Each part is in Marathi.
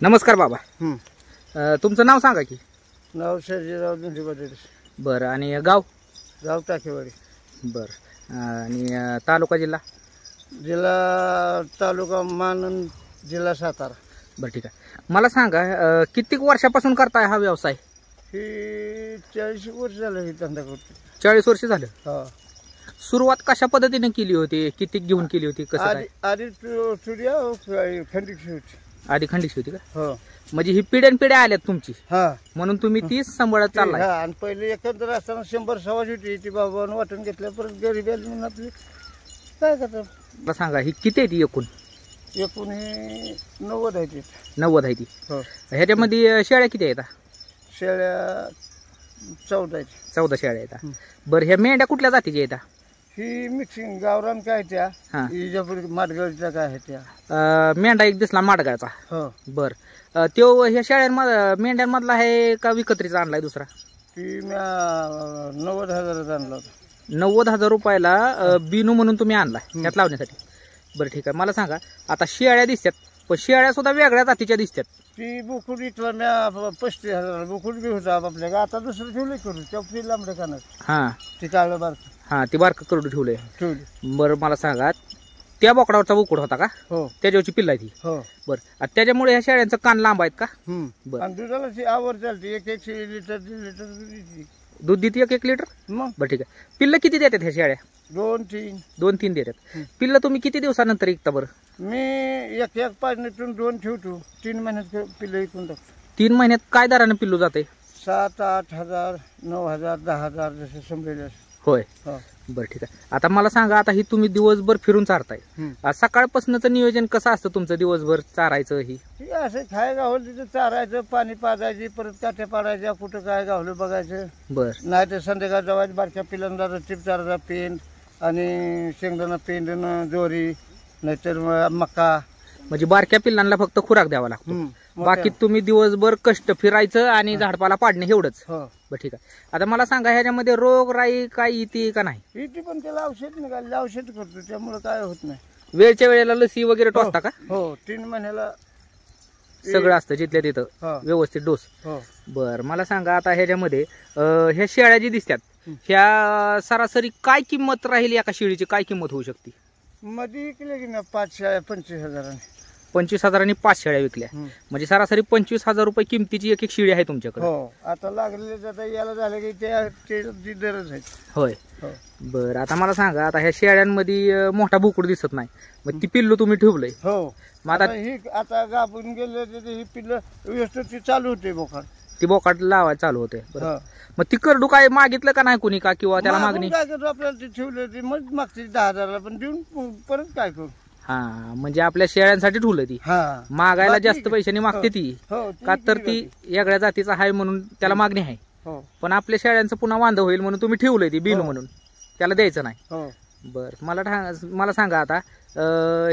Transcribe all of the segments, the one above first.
नमस्कार बाबा. तुमचं नाव सांगा की. नाव सर्जेराव धुंडीपाटील. बरं. आणि गाव? गाव टाकेवाडी. बरं. आणि तालुका जिल्हा? जिल्हा तालुका मानन, जिल्हा सातारा. बरं ठीक आहे. मला सांगा किती वर्षापासून करताय हा व्यवसाय? ही 40 वर्ष झालं ही धंदा करतो. 40 वर्ष झालं. हा. सुरुवात कशा पद्धतीने केली होती? किती घेऊन केली होती? कसं काय? आधी स्टुडिओ खंडिक होती. आधी खंडीची होती का? हो. म्हणजे ही पिढ्यान पिढ्या आल्यात तुमची, हा. म्हणून तुम्ही तीच सांभाळत चाललाय. हा. आणि पहिले एकत्र असताना 100 सवाज होती. ती बाबांना वाटून घेतल्या. परत गरीब आली म्हणून आपली काय करतात. मला सांगा ही किती आहे ती एकूण? एकूण हे 90 आहे ती. 90 आहे ती. हो. ह्याच्यामध्ये शेळ्या किती आहेत? शेळ्या 14 आहेत. 14 शेळ्या आहेत. बरं. ह्या मेंढ्या कुठल्या जातीच्या आहेत? ही मिक्सिंग गावरान काय त्या हा. इजापूर माडगावच्या काय आहे त्या. मेंढा एक दिसला माडगाळचा. हो. बर. तो ह्या शेळ्यांमध्ये मेंढ्यांमधला आहे का विकत्रीचा आणलाय दुसरा? ती मी 90,000 आणला होता. 90,000 रुपयाला बिनू म्हणून तुम्ही आणलाय त्यात लावण्यासाठी. बरं ठीक आहे. मला सांगा आता शेळ्या दिसतात, पण शेळ्या सुद्धा वेगळ्या जातीच्या दिसतात. ती बुकुड इथला मी 35,000 बुकुड बी होता आपल्या. आता दुसरं ठेवलं करू त्या लांबड्या कानात. हा. ती काळं बारक हा. ती बारक करून ठेवलंय. ठेवली. बरं. मला सांगा त्या बोकडावरचा उकड होता का? हो. त्याच्यावरची पिल्ला ती. हो. बरं. त्याच्यामुळे ह्या शेळ्यांचं कान लांब आहेत का? बरं. आणि दुधाला ती आवर चालते. 1 लिटर 1.5 लिटर दूध देते. दूध देते 1 लिटर? मग बरं ठीक आहे. पिल्लं किती देतात ह्या शेळ्या? 2-3. 2-3 देतात. पिल्लं तुम्ही किती दिवसानंतर विकता बरं? मी एक पाजण्यातून 2 ठेवतो. 3 महिन्यात पिल्लं विकून टाकतो. 3 महिन्यात काय दरानं पिल्लू जाते? 7-8 हजार, 9,000, 10,000 जसे संपलेले. होय. हो. बरं ठीक आहे. आता मला सांगा आता ही तुम्ही दिवसभर फिरून चारताय. सकाळपासूनच नियोजन कसं असतं तुमचं दिवसभर चारायचं? ही असं काय गावलं तिथं चारायचं, पाणी पाजायची, परत काट्या पाडायच्या, कुठं काय गावलं बघायचं. बर. नाही तर संध्याकाळ जवायचं बारक्या पिलांना रचिप चाराचा पेंड आणि शेंगदाणा पेंड जोरी, नाहीतर मका. म्हणजे बारक्या पिल्लांना फक्त खुराक द्यावा लागतो. बाकी तुम्ही दिवसभर कष्ट फिरायचं आणि झाडपाला पाडणे एवढंच. हो. बरं ठीक आहे. आता मला सांगा ह्याच्यामध्ये रोग राई काय येते का नाही? इथे पण त्याला औषध निघाले, औषध करतो त्यामुळे काय होत नाही. वेळच्या वेळेला लसी वगैरे टोचता का? हो. 3 महिन्याला सगळं असतं जिथल्या तिथं व्यवस्थित डोस. बर. मला सांगा आता ह्याच्यामध्ये ह्या शेळ्या जी दिसतात ह्या सरासरी काय किंमत राहील एका शेळीची? काय किंमत होऊ शकते? मध्ये विकले की ना 5 शेळ्या 25,000. 25,000 5 शेळ्या विकल्या म्हणजे सरासरी 25,000 रुपये किमतीची एक शेळी आहे तुमच्याकडे. हो. आता लागलेले आता याला झालं की ते दरच आहेत. होय. बर. आता मला सांगा आता ह्या शेळ्यांमध्ये मोठा बोकड दिसत नाही, मग ती पिल्लू तुम्ही ठेवलंय. हो. आता गाभून गेले ही पिल्लं व्यवस्थित चालू होते बोकाड. ती बोकाड लावायला चालू होते. मग ती करडू काय मागितलं का नाही कोणी का? किंवा त्याला मागणी काय करतो आपल्याला ते ठेवलं ते मग मागते 10,000 पण देऊन परत काय करू. हा. म्हणजे आपल्या शेळ्यांसाठी ठेवलं ती. मागायला जास्त पैशाने मागते ती का? तर ती वेगळ्या जातीचा आहे म्हणून त्याला मागणी आहे. पण आपल्या शेळ्यांचं पुन्हा वांदा होईल म्हणून तुम्ही ठेवलंय ती बिनू म्हणून, त्याला द्यायचं नाही. बर. मला सांगा आता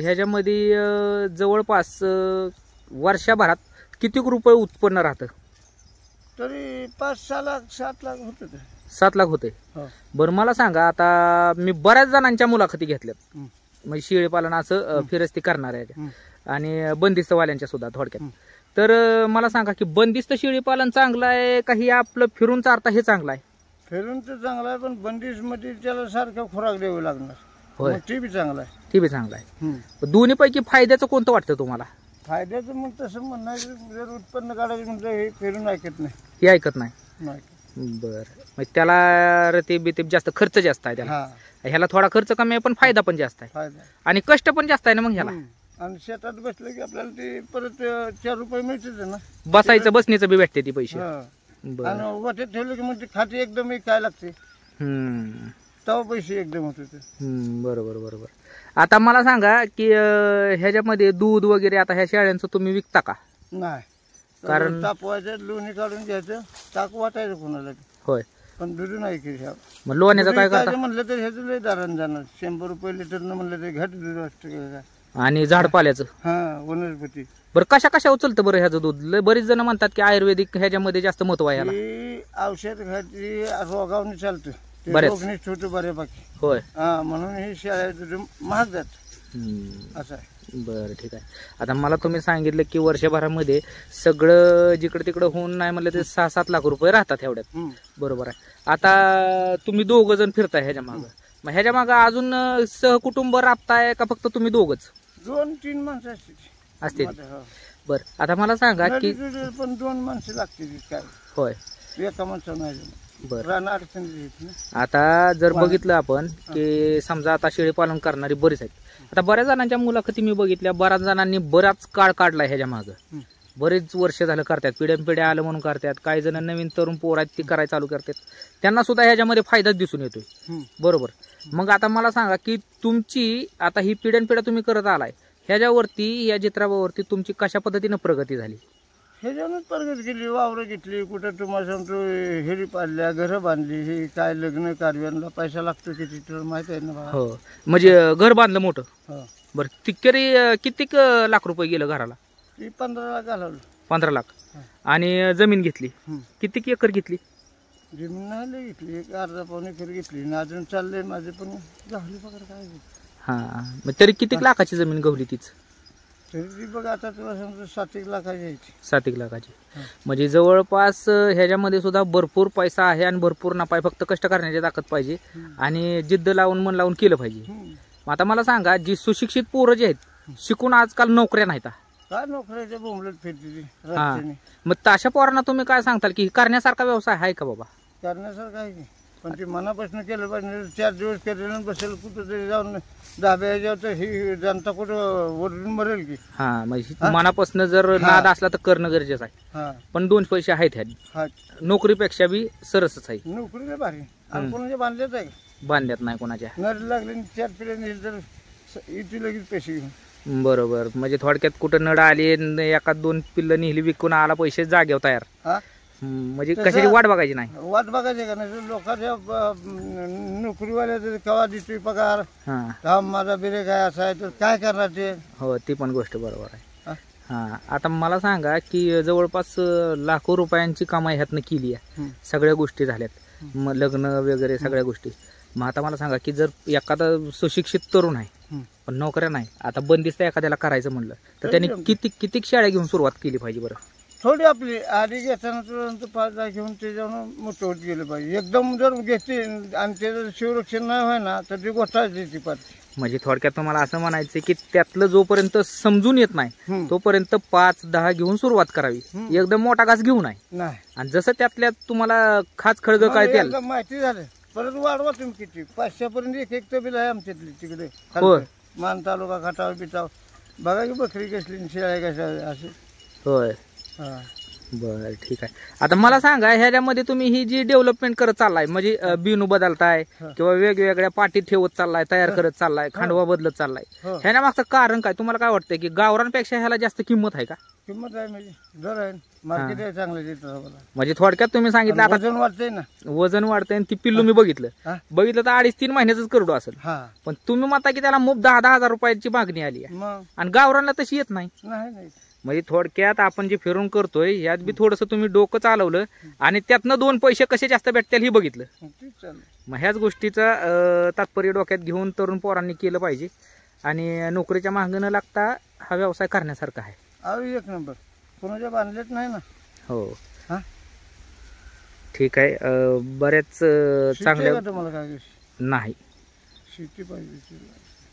ह्याच्यामध्ये जवळपास वर्षभरात किती रुपये उत्पन्न राहतं? तरी 5-6 लाख 7 लाख होत. 7 लाख होते. बरं. मला सांगा आता मी बऱ्याच जणांच्या मुलाखती घेतल्यात, म्हणजे शेळी पालन असं फिरस्ती करणाऱ्या आणि बंदिस्तवाल्यांच्या सुद्धा थोडक्यात. तर मला सांगा की बंदिस्त शेळी पालन चांगलं आहे का हे आपलं फिरून चारता हे चांगलं आहे? फिरून तर चांगलं आहे, पण बंदिस्त मध्ये त्याला सारखं खुराक द्यावं लागणार. होय. ते बी चांगलं आहे. ते बी चांगलं आहे. दोन्हीपैकी फायद्याचं कोणतं वाटतं तुम्हाला? फायद्याचं मग तसं म्हणणार जर उत्पन्न काढायचं म्हटलं हे फिरून ऐकत नाही. हे ऐकत नाही. बर. मग त्याला रतीब जास्त खर्च जास्त आहे त्याला. ह्याला थोडा खर्च कमी आहे पण फायदा पण जास्त आहे आणि कष्ट पण जास्त आहे ना मग ह्याला. आणि शेतात बसलं की आपल्याला ते परत 4 रुपये मिळते ना. बसायचं बसण्याचं बी भेटते ती पैसे. आणि वाटेत ठेवलं की मग ते खाते एकदम काय लागते तेव्हा पैसे एकदम होते. बरोबर बरोबर. आता मला सांगा की ह्याच्यामध्ये दूध वगैरे आता ह्या शेळ्यांचं तुम्ही विकता का? नाही. कारण तापवायचं, लोणी काढून घ्यायचं, टाक वाटायचं कोणाला. होय. पण दूध नाही की. मग लोण्याचं काय करता? म्हणलं तर ह्याचं लय दारण जाणार. 100 रुपये लिटर न म्हणलं तर घट दूध असतं. आणि झाडपाल्याचं वनस्पती. बरं. कशा उचलतं बरं ह्याचं दूध? बरेच जण म्हणतात की आयुर्वेदिक ह्याच्यामध्ये जास्त महत्व आहे ह्याला. औषध खाती रोगावणी चालतं. बऱ्याच छोटं बऱ्यापैकी. होय. म्हणून ही शेळ्या महाग जात असं आहे. बरं ठीक आहे. आता मला तुम्ही सांगितलं की वर्षभरामध्ये सगळं जिकडे तिकडे होऊन नाही म्हणलं ते 6-7 लाख रुपये राहतात एवढ्यात. बरोबर आहे. आता तुम्ही दोघं जण फिरताय ह्याच्या मागं, मग ह्याच्या मागं अजून सहकुटुंब राबताय का फक्त तुम्ही दोघंच? 2-3 माणसं असतील. बरं आता मला सांगा की पण 2 माणसं लागतील काय? होय, एका माणसं नाही. बरं रान अडचणी आता जर बघितलं आपण की समजा आता शेळी पालन करणारी बरीच आहेत. आता बऱ्याच जणांच्या मुलाखती मी बघितल्या, बऱ्याच जणांनी बराच काळ काढलाय ह्याच्या मागं, बरेच वर्ष झालं करतात, पिढ्या आलं म्हणून करतात. काही जण नवीन तरुण पोर आहेत ती करायला चालू करतात, त्यांना सुद्धा ह्याच्यामध्ये फायदाच दिसून येतोय. बरोबर. मग आता मला सांगा की तुमची आता ही पिढ्या तुम्ही करत आलाय ह्याच्यावरती, या चित्रावरती तुमची कशा पद्धतीनं प्रगती झाली? ह्याच्यानंच प्रगती केली. वावरं घेतली, कुठं तुम्हाला सांगतो हेरी पाडल्या, घरं बांधली. हे काय लग्न कार्यांना पैसा लागतो किती तर माहिती आहे ना बा. हो, म्हणजे घर बांधलं मोठं. हो. बरं किती लाख रुपये गेलं घराला? 15 लाख घालवलं. 15 लाख. आणि जमीन घेतली किती एकर घेतली? जमीन नाही घेतली, 1 अर्धा-पाऊण एकर घेतली ना. अजून चाललंय माझे पण गावली पगार काय. हा, मग तरी किती लाखाची जमीन गवली तीच? तरी बघ आता तुला सांगतो 7 लाखाची यायची. 7 लाखाची. म्हणजे जवळपास ह्याच्यामध्ये सुद्धा भरपूर पैसा आहे आणि भरपूर नफा आहे. फक्त कष्ट करण्याची ताकद पाहिजे आणि जिद्द लावून मन लावून केलं पाहिजे. मग आता मला सांगा, जी सुशिक्षित पोरं जे आहेत, शिकून आजकाल नोकऱ्या नाहीत, काय नोकऱ्याच्या बोंबलत फिरते. मग तशा पोरांना तुम्ही काय सांगताल की करण्यासारखा व्यवसाय आहे का बाबा? करण्यासारखं आहे की, पण ते मनापासून केलं पाहिजे. 4 दिवस केलेलं बसेल कुठं तरी जाऊन धाब्यावर, तर ही जनता कुठं ओरडून मरेल की. हा, म्हणजे मनापासून जर नाद असला तर करणं गरजेचं आहे. पण 2 पैसे आहेत ह्या नोकरीपेक्षा बी सरसच आहे. नोकरी भारी कोणाच्या बांधल्याच आहे, बांधल्यात नाही कोणाच्या. नर लागले 4 पिढ्या नेली तर इथे लगेच पैसे घेऊन. बरोबर. म्हणजे थोडक्यात कुठं नड आली, 1-2 पिल्लं नेली विकून आला, पैसे जागेवर तयार. म्हणजे कशाची वाट बघायची नाही. वाट बघायची का नाही. लोकांच्या नोकरीवाल्या तरी केव्हा देतोय पगार, काम माझा बिरे काय असा आहे तर काय करणार ते. हो, ती पण गोष्ट बरोबर आहे. हा, आता मला सांगा की जवळपास लाखो रुपयांची कमाई ह्यातनं केली आहे, सगळ्या गोष्टी झाल्यात, मग लग्न वगैरे सगळ्या गोष्टी. मग आता मला सांगा की जर एखादा सुशिक्षित तरुण आहे पण नोकऱ्या नाही, आता बंदिस्त एखाद्याला करायचं म्हणलं तर त्याने किती शाळा घेऊन सुरुवात केली पाहिजे बरं? थोडी आपली आधी घेताना तुरंत 5 लाख घेऊन ते जाऊन मोठं होत गेलं पाहिजे. एकदम जर घेते आणि ते जर शिवरक्षण नाही व्हाय ना तर ती गोष्टच देते पाहिजे. म्हणजे थोडक्यात तुम्हाला असं म्हणायचं की त्यातलं जोपर्यंत समजून येत नाही तोपर्यंत 5-10 घेऊन सुरुवात करावी, एकदम मोठा घास घेऊ नाही. आणि जसं त्यातल्या तुम्हाला खास खळग कळतील, माहिती झालं परत वाढवा तुम्ही किती 500 पर्यंत एक तबील आहे आमच्यातली तिकडे मान तालुका खटाव बिटाव. बघा की बकरी कसली, शेळ्या कशा असे. होय. बर ठीक आहे. आता मला सांगा, ह्याच्यामध्ये तुम्ही ही जी डेव्हलपमेंट करत चाललाय, म्हणजे बिनू बदलताय किंवा वेगवेगळ्या पाटी ठेवत चाललाय, तयार करत चाललाय, खांडवा बदलत चाललाय, ह्याच्या मागचं कारण काय? तुम्हाला काय वाटतंय की गावरांपेक्षा ह्याला जास्त किंमत आहे का? किंमत आहे म्हणजे दर आहे, मार्केट आहे चांगलं. म्हणजे थोडक्यात तुम्ही सांगितलं आता वजन वाढतंय ना, वजन वाढतंय. आणि ती पिल्लू मी बघितलं तर 2.5-3 महिन्याच करडू असेल, पण तुम्ही म्हणता की त्याला मुब 10-10 हजार रुपयाची मागणी आली आहे आणि गावरांना तशी येत नाही. म्हणजे थोडक्यात आपण जे फिरून करतोय यात बी थोडस तुम्ही डोकं चालवलं आणि त्यातनं 2 पैसे कसे जास्त भेटतील हे बघितलं. मग ह्याच गोष्टीचा तात्पर्य डोक्यात घेऊन तरुण पोरांनी केलं पाहिजे आणि नोकरीच्या मागे न लागता हा व्यवसाय करण्यासारखा आहे. 1 नंबर. कोणाच्या बांधलेच नाही ना. हो, ठीक आहे. बऱ्याच चांगल्या तुम्हाला काय नाही, शेती पाहिजे.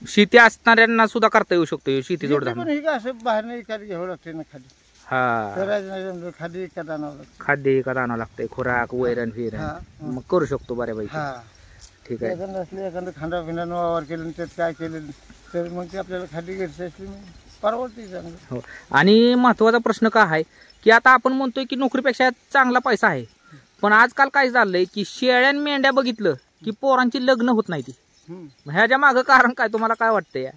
शेती असणाऱ्यांना सुद्धा करता येऊ शकतो शेती जोडधंदा. असं बाहेर विकत घ्यावं लागते ना, खाली करायचं नाही, खाली विकत आणावं लागतं. खाद्य विकत आणावं लागतंय, खुराक वैरण फिरण, मग करू शकतो बऱ्यापैकी. ठीक आहे. एखादं खांडा फिंडानं वावर केलं त्यात काय केलं तर मग ते आपल्याला खाली घ्यायचं असली परवडते चांगलं. हो. आणि महत्वाचा प्रश्न काय आहे की आता आपण म्हणतोय की नोकरीपेक्षा चांगला पैसा आहे, पण आजकाल काय झालंय की शेळ्या मेंढ्या बघितलं की पोरांची लग्न होत नाही ती. ह्याच्या मागं कारण काय तुम्हाला काय वाटतंय?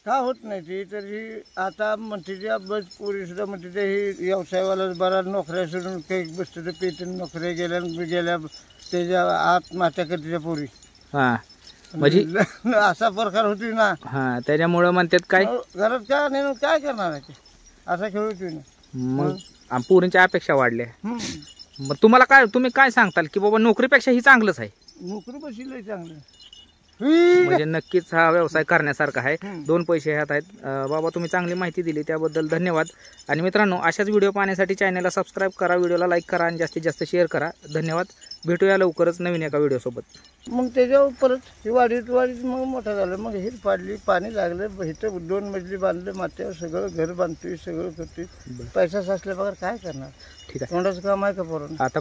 का होत नाही ती तर ही आता म्हणते बस पोरी सुद्धा म्हणते ते ही व्यवसायवाला बरा नोकऱ्या सोडून काही बसतो तर पेटून नोकऱ्या गेल्या त्याच्या आत्महत्या करते त्या पोरी. म्हणजे असा प्रकार होती ना. त्याच्यामुळे म्हणतात काय घरात काय नाही काय करणार आहे असा खेळ होती ना. मग पोरींच्या अपेक्षा वाढल्या. मग तुम्हाला काय, तुम्ही काय सांगताल की बाबा नोकरीपेक्षा ही चांगलंच आहे? नोकरी बसली चांगलं. म्हणजे नक्कीच हा व्यवसाय करण्यासारखा आहे. 2 पैसे ह्यात आहेत. बाबा तुम्ही चांगली माहिती दिली त्याबद्दल धन्यवाद. आणि मित्रांनो, अशाच व्हिडिओ पाहण्यासाठी चॅनलला सबस्क्राईब करा, व्हिडिओला लाईक करा आणि जास्तीत जास्त शेअर करा. धन्यवाद. भेटूया लवकरच नवीन एका व्हिडिओसोबत. मग त्याच्यावर परत ही वाढीत मग मोठं झालं. मग हिर पाडली, पाणी लागलं, इथं 2 मजली बांधलं, माथ्यावर सगळं घर बांधतोय, सगळं करतोय. पैसा साचल्या बघा काय करणार? ठीक आहे. तोंडाचं काम आहे का पोरांना? आता